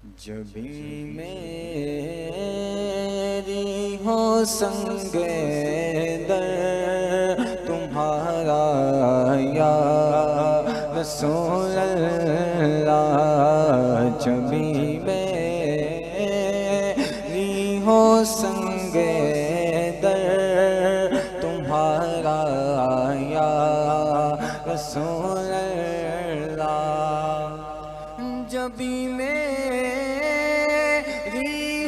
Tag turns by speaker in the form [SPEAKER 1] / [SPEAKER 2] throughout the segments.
[SPEAKER 1] جب بھی میری ہو سنگ در تمہارا یا رسول اللہ، جب بھی میری ہو سنگ در تمہارا یا رسول اللہ، جب بھی میری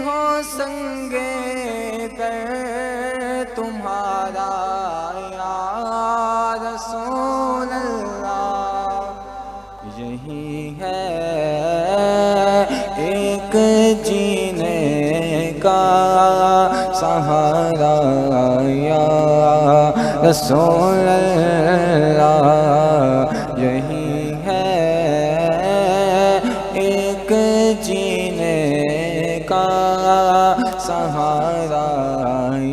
[SPEAKER 1] ہو سنگ در تمہارا یا رسول اللہ، یہی ہے ایک جینے کا سہارا یا رسول اللہ، یہی ہے ایک جینے کا سہارا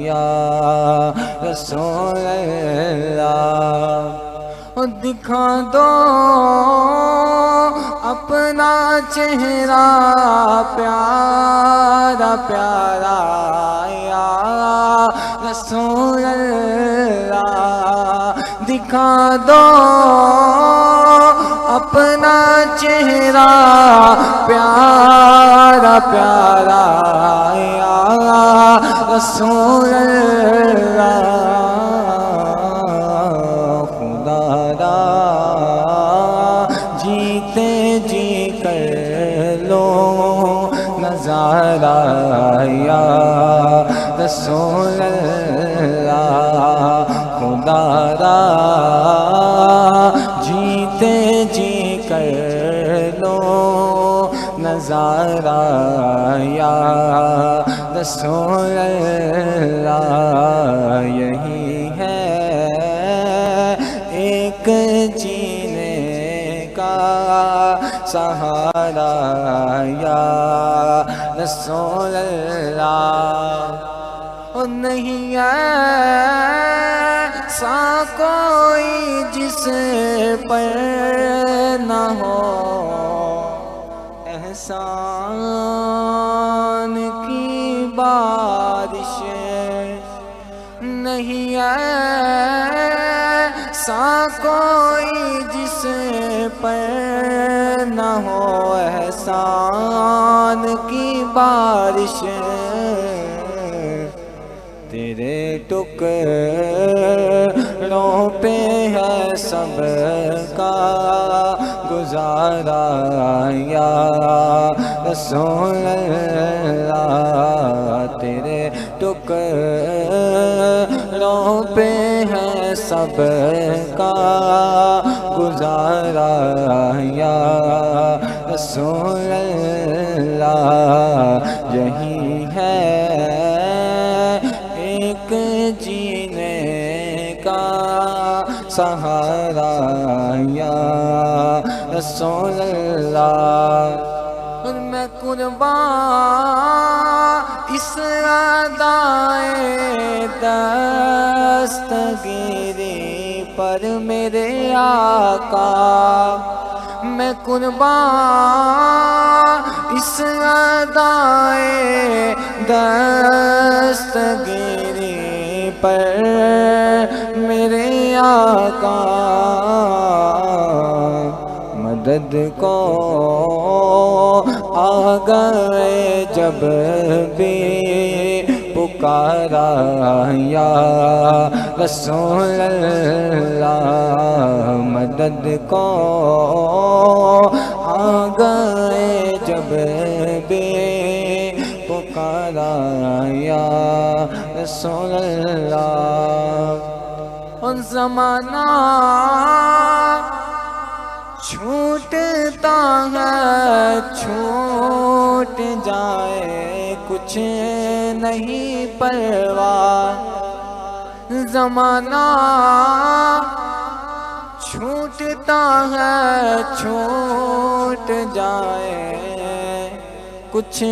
[SPEAKER 1] یا رسول اللہ، دکھا دو اپنا چہرہ پیارا پیارا یا رسول اللہ، دکھا دو اپنا چہرہ پیارا پیارا یا رسول اللہ، خدا را جیتے جی کر لو نظارہ یا رسول اللہ، خدا را جیتے جی کر لو نظارہ یا رسول اللہ، یہی ہے ایک جینے کا سہارا یا رسول اللہ، اور نہیں ایسا کوئی جس پر نہ ہو احسان کی بارش، نہیں ایسا کوئی جس پر نہ ہو احسان کی بارش، تیرے ٹکڑوں پہ ہے سب کا گزارا یا رسول اللہ، تیرے ٹکڑوں پہ ہے سب کا گزارا یا رسول اللہ، یہی ہے ایک جینے کا سہارا یا رسول اللہ، اور میں قربان اس ادائے دستگیری پر میرے آقا، میں قربان اس ادائے دستگیری پر میرے آقا، مدد کو آ گئے جب بھی پکارا یا رسول اللہ، مدد کو آ گئے جب بھی پکارا یا رسول اللہ، اور زمانہ چھوٹتا ہے چھوٹ جائے کچھ نہیں پرواہ، زمانہ چھوٹتا ہے چھوٹ جائے کچھ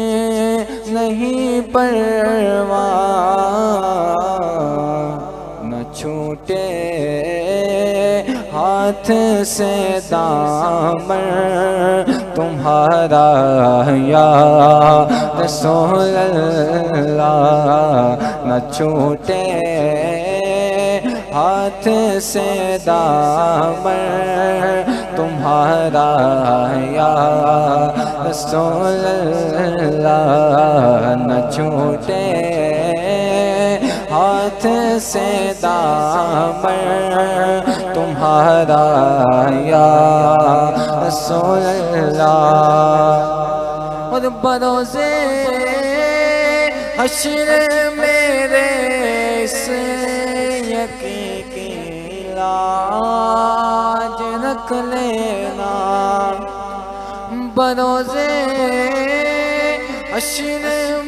[SPEAKER 1] نہیں پرواہ، نہ چھوٹے ہاتھ سے دامن تمہارا یا رسول اللہ نہ چھوٹے، ہاتھ سے دامن تمہارا یا رسول اللہ نہ چھوٹے، ہاتھ سے دامن تمہارا یا رسول اللہ۔ اور بروزے حشر میرے اس یقین کی لاج رکھ لینا، بروزے حشر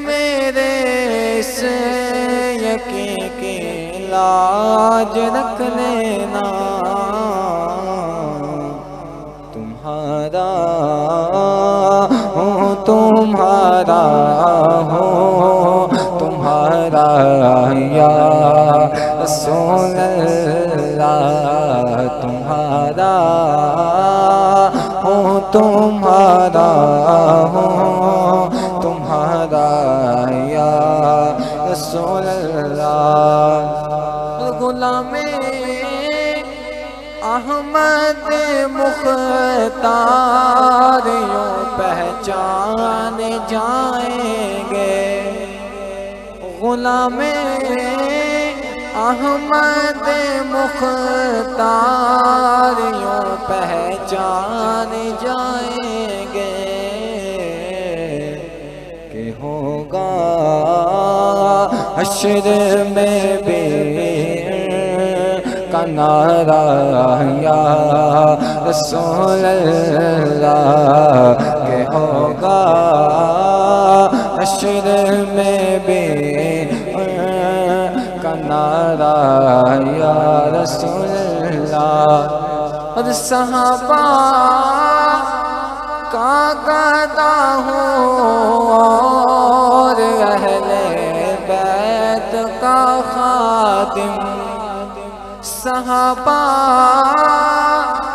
[SPEAKER 1] میرے اس یقین کی لاج رکھ لینا، تمہارا ہوں تمہارا ہوں تمہارا یا رسول اللہ، تمہارا ہوں تمہارا ہوں تمہارا یا رسول اللہ۔ غلام احمد مختار یوں پہچان جائیں گے، غلام احمد مختار یوں پہچان جائیں گے کہ ہوگا حشر میں بھی کنارا یا رسول اللہ، کہ ہوگا حشر میں بھی کنارا یا رسول اللہ۔ اور صحابہ کا گدا ہوں اور اہل بیت کا خادم، صحابہ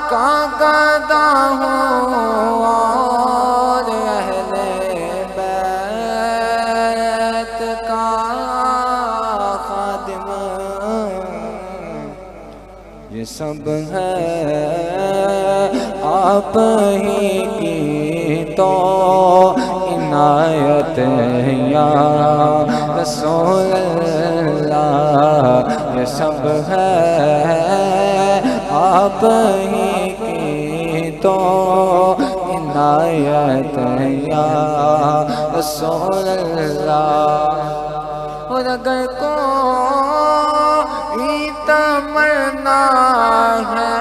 [SPEAKER 1] کا گدا ہوں اور اہل بیت کا خادم، یہ سب ہے آپ ہی کی تو عنایت یا رسول اللہ، یہ سب ہے آپ ہی کی تو عنایت یا رسول اللہ۔ اور اگر کوئی تمنا ہے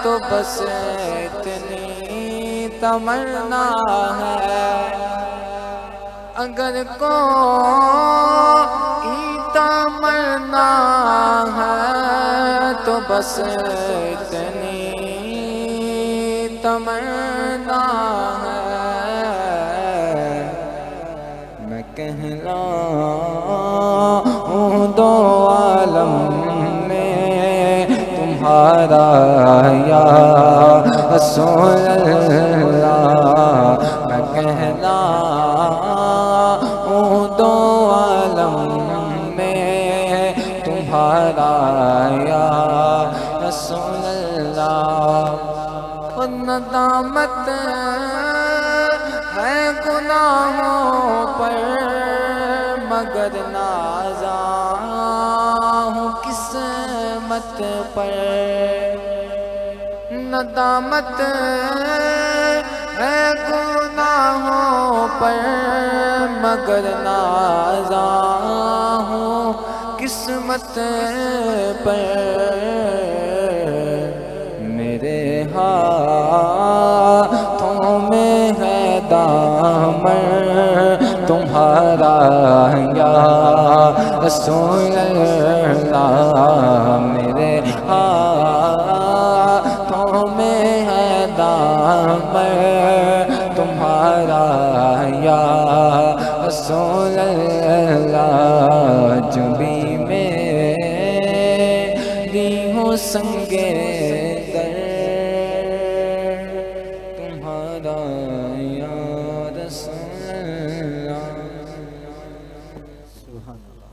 [SPEAKER 1] تو بس اتنی تمنا ہے، اگر کوئی تمنا ہے تو بس اتنی تمنا ہے، میں کہلاؤں دو عالم میں تمہارا یا رسول اللہ، میں کہلاؤں دو عالم میں تمہارا یا رسول اللہ۔ اور ندامت ہے گناہوں پر مگر نازاں ہوں قسمت پر، ندامت ہے گناہوں پر مگر نازاں ہوں قسمت پر، میرے ہاتھوں میں ہے دامن تمہارا یا رسول اللہ، میرے ہاتھوں میں ہے دامن تمہارا یا رسول اللہ، جو بھی میری ہوں سنگے رسول اللہ۔
[SPEAKER 2] سبحان اللہ۔